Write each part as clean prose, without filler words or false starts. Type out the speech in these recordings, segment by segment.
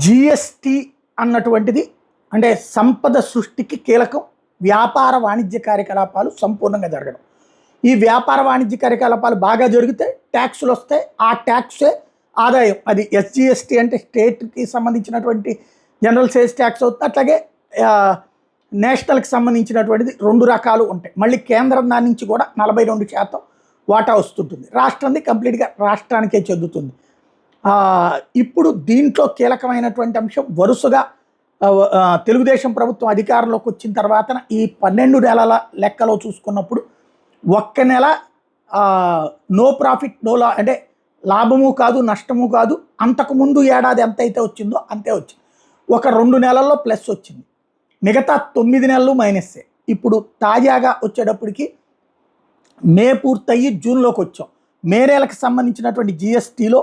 GST అన్నటువంటిది అంటే సంపద సృష్టికి కీలకం. వ్యాపార వాణిజ్య కార్యకలాపాలు సంపూర్ణంగా జరగడం. ఈ వ్యాపార వాణిజ్య కార్యకలాపాలు బాగా జరిగితే ట్యాక్సులు వస్తాయి. ఆ ట్యాక్సే ఆదాయం. అది ఎస్జిఎస్టి అంటే స్టేట్కి సంబంధించినటువంటి జనరల్ సేల్స్ ట్యాక్స్ అవుతుంది. అట్లాగే నేషనల్కి సంబంధించినటువంటిది 2 రకాలు ఉంటాయి. మళ్ళీ కేంద్రం దాని నుంచి కూడా 42% వాటా వస్తుంటుంది. రాష్ట్రాన్ని కంప్లీట్గా రాష్ట్రానికే చెందుతుంది. ఇప్పుడు దీంట్లో కీలకమైనటువంటి అంశం వరుసగా తెలుగుదేశం ప్రభుత్వం అధికారంలోకి వచ్చిన తర్వాత ఈ 12 నెలల లెక్కలో చూసుకున్నప్పుడు ఒక్క నెల నో ప్రాఫిట్ నో లా అంటే లాభము కాదు నష్టము కాదు. అంతకుముందు ఏడాది ఎంత అయితే వచ్చిందో అంతే వచ్చింది. ఒక 2 నెలల్లో ప్లస్ వచ్చింది. మిగతా 9 నెలలు మైనస్సే. ఇప్పుడు తాజాగా వచ్చేటప్పటికి మే పూర్తయ్యి జూన్లోకి వచ్చాం. మే నెలకు సంబంధించినటువంటి జిఎస్టీలో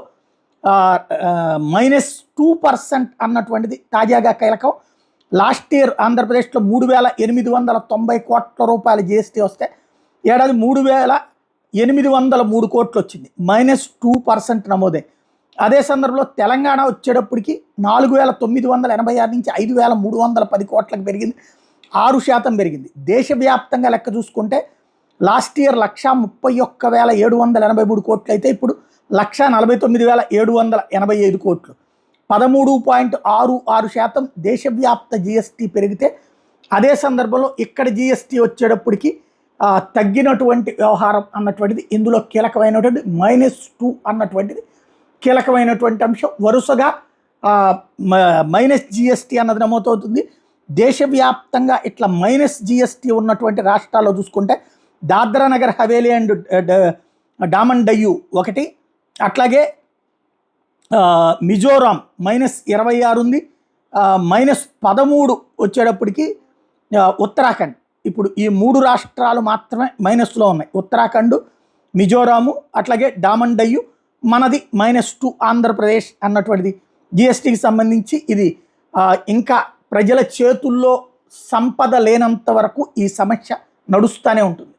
-2% అన్నటువంటిది తాజాగా కీలకం. లాస్ట్ ఇయర్ ఆంధ్రప్రదేశ్లో 3,890 కోట్ల రూపాయల జిఎస్టీ వస్తే ఏడాది 3,803 కోట్లు వచ్చింది. -2% నమోదే. అదే సందర్భంలో తెలంగాణ వచ్చేటప్పటికి 4,986 నుంచి 5,310 కోట్లకు పెరిగింది. 6% పెరిగింది. దేశవ్యాప్తంగా లెక్క చూసుకుంటే లాస్ట్ ఇయర్ 131,783 కోట్లు అయితే ఇప్పుడు 149,785 కోట్లు. 13.66% దేశవ్యాప్త జిఎస్టీ పెరిగితే అదే సందర్భంలో ఇక్కడ జిఎస్టీ వచ్చేటప్పటికి తగ్గినటువంటి వ్యవహారం అన్నటువంటిది ఇందులో కీలకమైనటువంటి -2 అన్నటువంటిది కీలకమైనటువంటి అంశం. వరుసగా మైనస్ జిఎస్టీ అన్నది నమోదవుతుంది. దేశవ్యాప్తంగా ఇట్లా మైనస్ జిఎస్టీ ఉన్నటువంటి రాష్ట్రాల్లో చూసుకుంటే దాద్రా నగర్ హవేలీ అండ్ డామన్ డయ్యూ ఒకటి, అట్లాగే మిజోరాం -26 ఉంది. -13 వచ్చేటప్పటికి ఉత్తరాఖండ్. ఇప్పుడు ఈ 3 రాష్ట్రాలు మాత్రమే మైనస్లో ఉన్నాయి. ఉత్తరాఖండ్, మిజోరాము, అట్లాగే డామన్ డయ్యూ. మనది -2 ఆంధ్రప్రదేశ్ అన్నటువంటిది. జిఎస్టీకి సంబంధించి ఇది ఇంకా ప్రజల చేతుల్లో సంపద లేనంత వరకు ఈ సమస్య నడుస్తూనే ఉంటుంది.